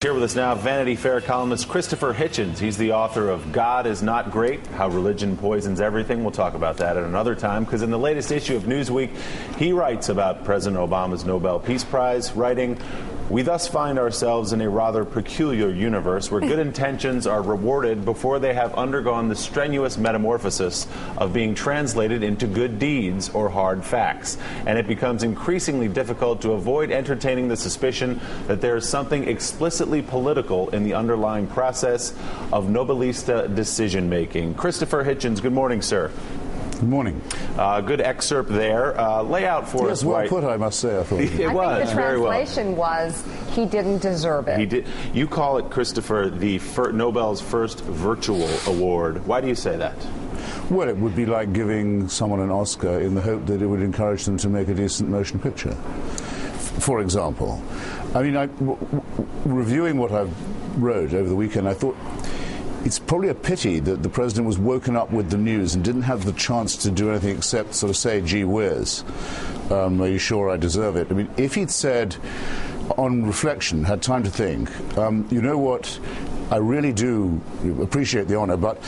Here with us now, Vanity Fair columnist Christopher Hitchens. He's the author of God is Not Great, How Religion Poisons Everything. We'll talk about that at another time, because in the latest issue of Newsweek, he writes about President Obama's Nobel Peace Prize, writing, "We thus find ourselves in a rather peculiar universe where good intentions are rewarded before they have undergone the strenuous metamorphosis of being translated into good deeds or hard facts. And it becomes increasingly difficult to avoid entertaining the suspicion that there is something explicitly political in the underlying process of Nobelista decision-making." Christopher Hitchens, good morning, sir. Good morning. Good excerpt there. Lay out for us. Yes, well put, I must say. I thought it was I think the very well. translation was he didn't deserve it. He did. You call it, Christopher, the Nobel's first virtual award. Why do you say that? Well, it would be like giving someone an Oscar in the hope that it would encourage them to make a decent motion picture, for example. I mean, reviewing what I wrote over the weekend, I thought it's probably a pity that the president was woken up with the news and didn't have the chance to do anything except sort of say, gee whiz, are you sure I deserve it? I mean, if he'd said, on reflection, had time to think, you know what, I really do appreciate the honor, but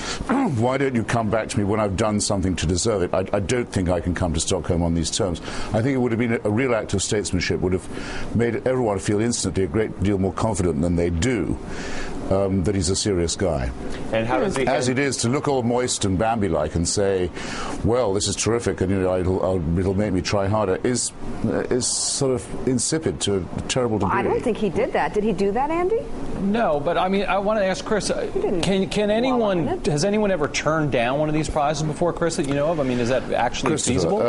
why don't you come back to me when I've done something to deserve it? I don't think I can come to Stockholm on these terms. I think it would have been a real act of statesmanship, would have made everyone feel instantly a great deal more confident than they do. That he's a serious guy. And how does he? As it is to look all moist and Bambi-like and say, "Well, this is terrific," and you know, it'll make me try harder, is sort of insipid to a terrible degree. I don't think he did that. Did he do that, Andy? No, but I mean, I want to ask Chris. Can anyone? Has anyone ever turned down one of these prizes before, Chris? That you know of? I mean, is that actually feasible?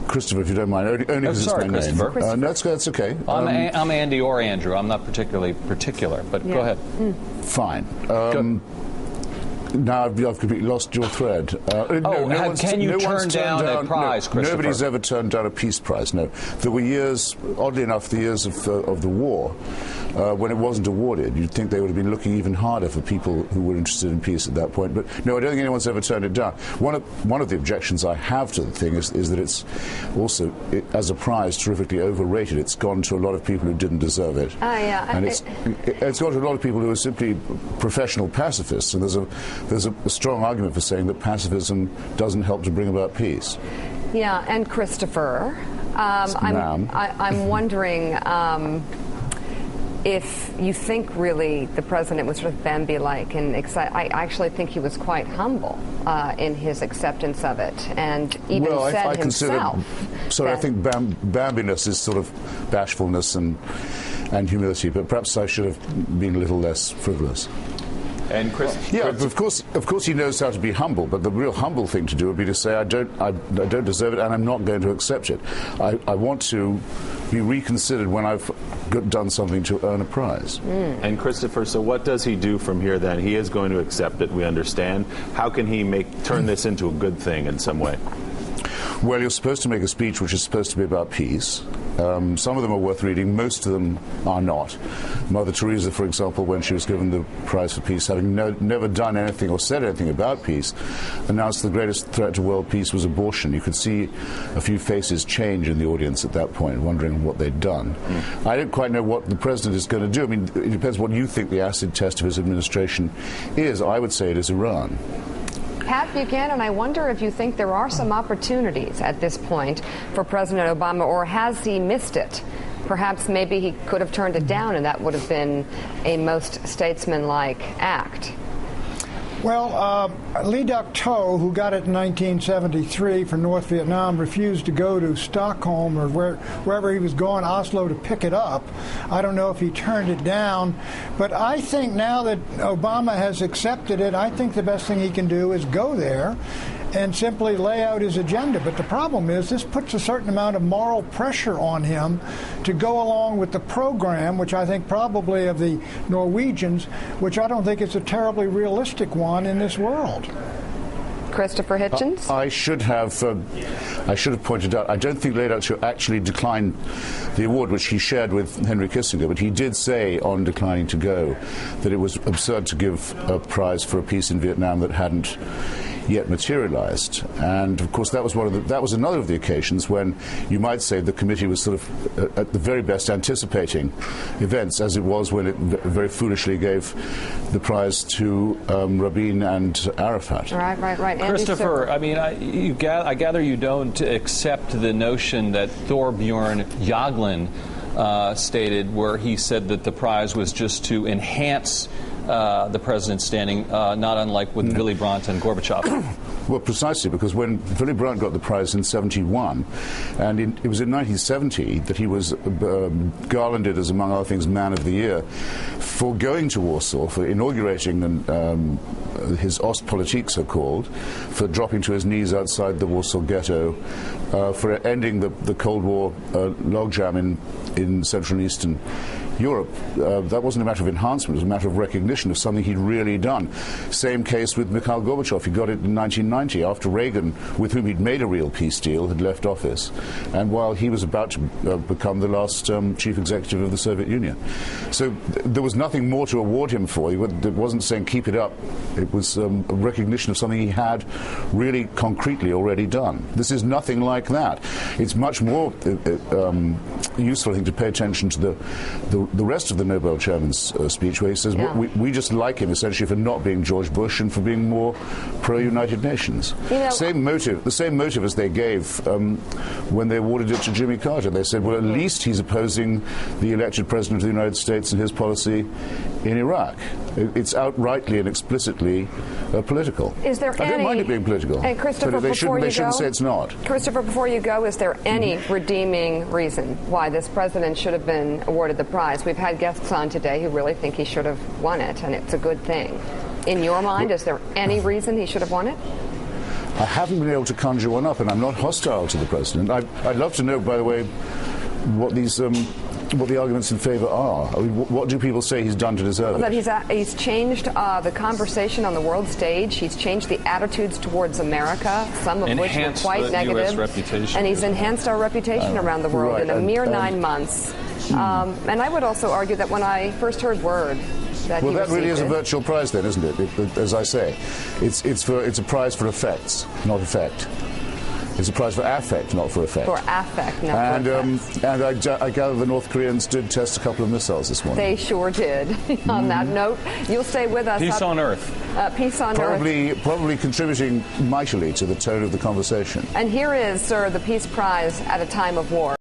Christopher, if you don't mind, only because it's my name. Christopher. No, that's okay. I'm Andy or Andrew. I'm not particularly particular, but go ahead. Fine. Now I've completely lost your thread. Can you turn down a prize, Christopher? Nobody's ever turned down a peace prize, no. There were years, oddly enough, the years of the war, when it wasn't awarded. You'd think they would have been looking even harder for people who were interested in peace at that point. But no, I don't think anyone's ever turned it down. One of the objections I have to the thing is that it's also, as a prize, terrifically overrated. It's gone to a lot of people who didn't deserve it. And it's gone to a lot of people who are simply professional pacifists. And there's a strong argument for saying that pacifism doesn't help to bring about peace. Yeah, and Christopher, I'm wondering if you think really the president was sort of Bambi-like and excited. I actually think he was quite humble in his acceptance of it, and even said himself. I think Bambiness is sort of bashfulness and humility, but perhaps I should have been a little less frivolous. And Chris, of course, he knows how to be humble. But the real humble thing to do would be to say, I don't deserve it, and I'm not going to accept it. I want to be reconsidered when I've done something to earn a prize. And Christopher, so what does he do from here then? He is going to accept it, we understand. How can he turn this into a good thing in some way? Well, you're supposed to make a speech which is supposed to be about peace. Some of them are worth reading. Most of them are not. Mother Teresa, for example, when she was given the Prize for Peace, having never done anything or said anything about peace, announced the greatest threat to world peace was abortion. You could see a few faces change in the audience at that point, wondering what they'd done. I don't quite know what the president is going to do. I mean, it depends what you think the acid test of his administration is. I would say it is Iran. Pat Buchanan, I wonder if you think there are some opportunities at this point for President Obama, or has he missed it? Perhaps maybe he could have turned it down, and that would have been a most statesmanlike act. Well, Lee Duc-Tho, who got it in 1973 for North Vietnam, refused to go to Stockholm or wherever he was going, Oslo, to pick it up. I don't know if he turned it down, but I think now that Obama has accepted it, I think the best thing he can do is go there and simply lay out his agenda. But the problem is this puts a certain amount of moral pressure on him to go along with the program, which I think probably of the Norwegians, which I don't think is a terribly realistic one in this world. Christopher Hitchens? I should have pointed out, I don't think Lee Duc-Tho actually declined the award, which he shared with Henry Kissinger, but he did say on declining to go that it was absurd to give a prize for a peace in Vietnam that hadn't yet materialized. And of course, that was another of the occasions when you might say the committee was sort of at the very best anticipating events, as it was when it very foolishly gave the prize to Rabin and Arafat. Right. Christopher, I mean, I gather you don't accept the notion that Thorbjorn Jagland stated, where he said that the prize was just to enhance the president's standing, not unlike with Willy Brandt and Gorbachev. Well, precisely, because when Willy Brandt got the prize in '71, and it was in 1970 that he was garlanded as, among other things, Man of the Year for going to Warsaw, for inaugurating his Ostpolitik, so-called, for dropping to his knees outside the Warsaw Ghetto, for ending the Cold War logjam in Central and Eastern Europe. That wasn't a matter of enhancement, it was a matter of recognition of something he'd really done. Same case with Mikhail Gorbachev. He got it in 1990 after Reagan, with whom he'd made a real peace deal, had left office, and while he was about to become the last chief executive of the Soviet Union. So there was nothing more to award him for. It wasn't saying keep it up. It was a recognition of something he had really concretely already done. This is nothing like that. It's much more useful, I think, to pay attention to the rest of the Nobel chairman's speech, where he says we just like him essentially for not being George Bush and for being more pro-United Nations. The same motive as they gave when they awarded it to Jimmy Carter. They said, well, at least he's opposing the elected president of the United States and his policy in Iraq. It's outrightly and explicitly political. Is there I don't mind it being political. And Christopher, they shouldn't say it's not. Christopher, before you go, is there any redeeming reason why this president should have been awarded the prize? We've had guests on today who really think he should have won it, and it's a good thing. In your mind, is there any reason he should have won it? I haven't been able to conjure one up, and I'm not hostile to the president. I'd love to know, by the way, what the arguments in favour are. I mean, what do people say he's done to deserve it? That he's changed the conversation on the world stage. He's changed the attitudes towards America, some of which were quite negative. US reputation. And he's enhanced our reputation around the world in a mere 9 months. And I would also argue that when I first heard word that well, that really is a virtual prize, then, isn't it? As I say, it's a prize for effects, not effect. It's a prize for affect, not for effect. For affect, not for effect. And I gather the North Koreans did test a couple of missiles this morning. They sure did. On that note, you'll stay with us. Peace on Earth. Peace on Earth. Probably contributing mightily to the tone of the conversation. And here is, sir, the Peace Prize at a time of war.